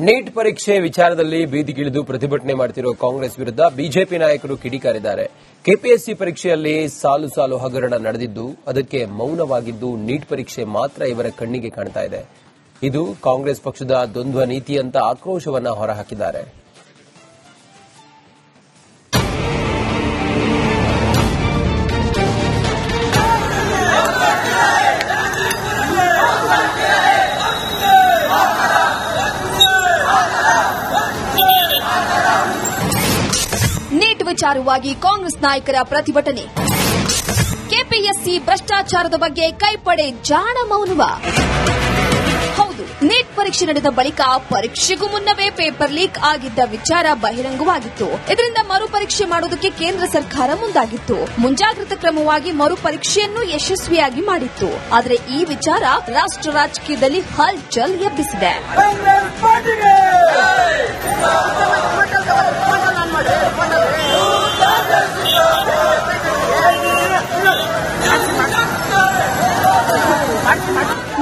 Neat ಪರೀಕ್ಷೆ ವಿಚಾರದಲ್ಲಿ ಬೀದಿಗಿಳಿದು ಪ್ರತಿಭಟನೆ ಮಾಡುತ್ತಿರುವ ಕಾಂಗ್ರೆಸ್ ವಿರುದ್ಧ ಬಿಜೆಪಿ ನಾಯಕರು ಕಿಡಿಕಾರಿದ್ದಾರೆ. ಕೆಪಿಎಸ್ಸಿ ಪರೀಕ್ಷೆಯಲ್ಲಿ ಸಾಲು ಸಾಲು ಹಗರಣ ನಡೆದಿದ್ದು ಅದಕ್ಕೆ ಮೌನವಾಗಿದ್ದು ನೀಟ್ ಪರೀಕ್ಷೆ ಮಾತ್ರ ಇವರ ಕಣ್ಣಿಗೆ ಕಾಣ್ತಾ ಇದೆ. ಇದು ಕಾಂಗ್ರೆಸ್ ಪಕ್ಷದ ದ್ವಂದ್ವ ನೀತಿ ಅಂತ ಆಕ್ರೋಶವನ್ನ ಹೊರಹಾಕಿದ್ದಾರೆ. ನೀಟ್ ವಿಚಾರವಾಗಿ ಕಾಂಗ್ರೆಸ್ ನಾಯಕರ ಪ್ರತಿಭಟನೆ. ಕೆಪಿಎಸ್ಸಿ ಭ್ರಷ್ಟಾಚಾರದ ಬಗ್ಗೆ ಕೈಪಡೆ ಜಾಣ ಮೌನವ. ಹೌದು, ನೀಟ್ ಪರೀಕ್ಷೆ ನಡೆದ ಬಳಿಕ ಪರೀಕ್ಷೆಗೂ ಮುನ್ನವೇ ಪೇಪರ್ ಲೀಕ್ ಆಗಿದ್ದ ವಿಚಾರ ಬಹಿರಂಗವಾಗಿತ್ತು. ಇದರಿಂದ ಮರುಪರೀಕ್ಷೆ ಮಾಡುವುದಕ್ಕೆ ಕೇಂದ್ರ ಸರ್ಕಾರ ಮುಂದಾಗಿತ್ತು. ಮುಂಜಾಗ್ರತಾ ಕ್ರಮವಾಗಿ ಮರುಪರೀಕ್ಷೆಯನ್ನು ಯಶಸ್ವಿಯಾಗಿ ಮಾಡಿತ್ತು. ಆದರೆ ಈ ವಿಚಾರ ರಾಷ್ಟ್ರ ರಾಜಕೀಯದಲ್ಲಿ ಹಲ್ಚಲ್ ಎಬ್ಬಿಸಿದೆ.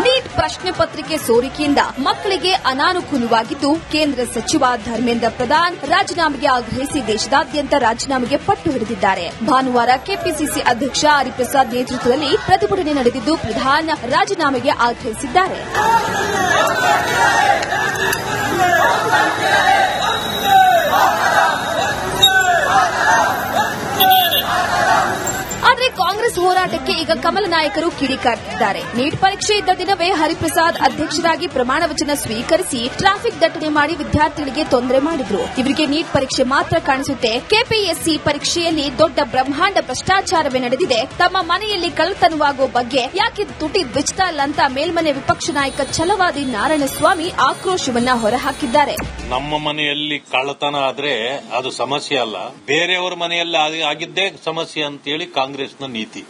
ನೀಟ್ ಪ್ರಶ್ನೆ ಪತ್ರಿಕೆ ಸೋರಿಕೆಯಿಂದ ಮಕ್ಕಳಿಗೆ ಅನಾನುಕೂಲವಾಗಿದ್ದು ಕೇಂದ್ರ ಸಚಿವ ಧರ್ಮೇಂದ್ರ ಪ್ರಧಾನ್ ರಾಜೀನಾಮೆಗೆ ಆಗ್ರಹಿಸಿ ದೇಶದಾದ್ಯಂತ ರಾಜೀನಾಮೆಗೆ ಪಟ್ಟು ಹಿಡಿದಿದ್ದಾರೆ. ಭಾನುವಾರ ಕೆಪಿಸಿಸಿ ಅಧ್ಯಕ್ಷ ಹರಿಪ್ರಸಾದ್ ನೇತೃತ್ವದಲ್ಲಿ ಪ್ರತಿಭಟನೆ ನಡೆದಿದ್ದು ಪ್ರಧಾನ್ ರಾಜೀನಾಮೆಗೆ ಆಗ್ರಹಿಸಿದ್ದಾರೆ. ಆದರೆ ಕಾಂಗ್ರೆಸ್ ಹೋರಾಟಕ್ಕೆ ಈಗ ಕಮಲ ನಾಯಕರು ಕಿಡಿಕಾರ್ತಿದ್ದಾರೆ. ನೀಟ್ ಪರೀಕ್ಷೆ ಇದ್ದ ದಿನವೇ ಹರಿಪ್ರಸಾದ್ ಅಧ್ಯಕ್ಷರಾಗಿ ಪ್ರಮಾಣ ವಚನ ಸ್ವೀಕರಿಸಿ ಟ್ರಾಫಿಕ್ ದಟ್ಟಣೆ ಮಾಡಿ ವಿದ್ಯಾರ್ಥಿಗಳಿಗೆ ತೊಂದರೆ ಮಾಡಿದ್ರು. ಇವರಿಗೆ ನೀಟ್ ಪರೀಕ್ಷೆ ಮಾತ್ರ ಕಾಣಿಸುತ್ತೆ. ಕೆಪಿಎಸ್ಸಿ ಪರೀಕ್ಷೆಯಲ್ಲಿ ದೊಡ್ಡ ಬ್ರಹ್ಮಾಂಡ ಭ್ರಷ್ಟಾಚಾರವೇ ನಡೆದಿದೆ. ತಮ್ಮ ಮನೆಯಲ್ಲಿ ಕಳ್ಳತನವಾಗುವ ಬಗ್ಗೆ ಯಾಕೆ ತುಟಿ ಬಿಚ್ತಾ ಇಲ್ಲ ಅಂತ ಮೇಲ್ಮನೆ ವಿಪಕ್ಷ ನಾಯಕ ಛಲವಾದಿ ನಾರಾಯಣಸ್ವಾಮಿ ಆಕ್ರೋಶವನ್ನ ಹೊರಹಾಕಿದ್ದಾರೆ. ನಮ್ಮ ಮನೆಯಲ್ಲಿ ಕಳ್ಳತನ ಆದ್ರೆ ಅದು ಸಮಸ್ಯೆ ಅಲ್ಲ, ಬೇರೆಯವರ ಮನೆಯಲ್ಲಿ ಆಗಿದ್ದೇ ಸಮಸ್ಯೆ ಅಂತೇಳಿ ಕಾಂಗ್ರೆಸ್ನ ನೀತಿ.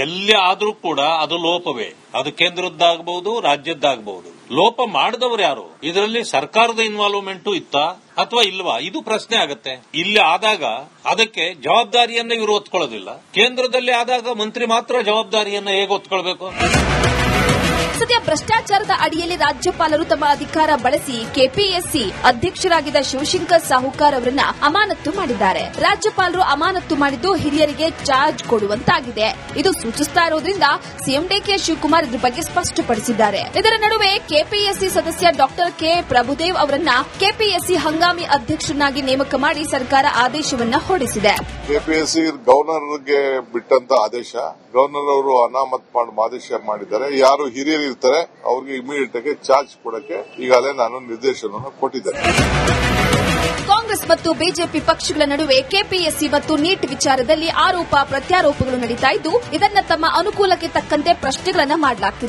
ಎಲ್ಲಿ ಆದ್ರೂ ಕೂಡ ಅದು ಲೋಪವೇ. ಅದು ಕೇಂದ್ರದ್ದಾಗಬಹುದು, ರಾಜ್ಯದ್ದಾಗಬಹುದು. ಲೋಪ ಮಾಡಿದವರು ಯಾರು? ಇದರಲ್ಲಿ ಸರ್ಕಾರದ ಇನ್ವಾಲ್ವ್ಮೆಂಟ್ ಇತ್ತಾ ಅಥವಾ ಇಲ್ವಾ? ಇದು ಪ್ರಶ್ನೆ ಆಗತ್ತೆ. ಇಲ್ಲಿ ಆದಾಗ ಅದಕ್ಕೆ ಜವಾಬ್ದಾರಿಯನ್ನ ಇವರು ಹೊತ್ಕೊಳ್ಳೋದಿಲ್ಲ. ಕೇಂದ್ರದಲ್ಲಿ ಆದಾಗ ಮಂತ್ರಿ ಮಾತ್ರ ಜವಾಬ್ದಾರಿಯನ್ನ ಹೇಗೆ ಹೊತ್ಕೊಳ್ಬೇಕು? ಸದ್ಯ ಭ್ರಷ್ಟಾಚಾರದ ಅಡಿಯಲ್ಲಿ ರಾಜ್ಯಪಾಲರು ತಮ್ಮ ಅಧಿಕಾರ ಬಳಸಿ ಕೆಪಿಎಸ್ಸಿ ಅಧ್ಯಕ್ಷರಾಗಿದ್ದ ಶಿವಶಂಕರ್ ಸಾಹುಕಾರ್ ಅವರನ್ನ ಅಮಾನತು ಮಾಡಿದ್ದಾರೆ. ರಾಜ್ಯಪಾಲರು ಅಮಾನತು ಮಾಡಿದ್ದು ಹಿರಿಯರಿಗೆ ಚಾರ್ಜ್ ಕೊಡುವಂತಾಗಿದೆ. ಇದು ಸೂಚಿಸ್ತಾ ಇರೋದ್ರಿಂದ ಸಿಎಂ ಡಿಕೆ ಶಿವಕುಮಾರ್ ಇದ್ರ ಬಗ್ಗೆ ಸ್ಪಷ್ಟಪಡಿಸಿದ್ದಾರೆ. ಇದರ ನಡುವೆ ಕೆಪಿಎಸ್ಸಿ ಸದಸ್ಯ ಡಾಕ್ಟರ್ ಕೆ ಪ್ರಭುದೇವ್ ಅವರನ್ನ ಕೆಪಿಎಸ್ಸಿ ಹಂಗಾಮಿ ಅಧ್ಯಕ್ಷರನ್ನಾಗಿ ನೇಮಕ ಮಾಡಿ ಸರ್ಕಾರ ಆದೇಶವನ್ನ ಹೊರಡಿಸಿದೆ. ಕೆಪಿಎಸ್ಸಿ ಗವರ್ನರ್ಗೆ ಬಿಟ್ಟಂತ ಆದೇಶ, ಗವರ್ನರ್ ಅವರು ಅನಾಮತ್ ಮಾಡುವ ಆದೇಶ ಮಾಡಿದ್ದಾರೆ. ಯಾರು ಹಿರಿಯರು ಇರ್ತಾರೆ ಅವ್ರಿಗೆ ಇಮಿಡಿಯೇಟ್ ಆಗಿ ಚಾರ್ಜ್ ಕೊಡಕ್ಕೆ ಈಗಾಗಲೇ ನಾನು ನಿರ್ದೇಶನವನ್ನು ಕೊಟ್ಟಿದ್ದೇನೆ. ಕಾಂಗ್ರೆಸ್ ಮತ್ತು ಬಿಜೆಪಿ ಪಕ್ಷಗಳ ನಡುವೆ ಕೆಪಿಎಸ್ಸಿ ಮತ್ತು ನೀಟ್ ವಿಚಾರದಲ್ಲಿ ಆರೋಪ ಪ್ರತ್ಯಾರೋಪಗಳು ನಡೀತಾ ಇದ್ದು ಇದನ್ನ ತಮ್ಮ ಅನುಕೂಲಕ್ಕೆ ತಕ್ಕಂತೆ ಪ್ರಶ್ನೆಗಳನ್ನ ಮಾಡಲಾಗುತ್ತಿದೆ.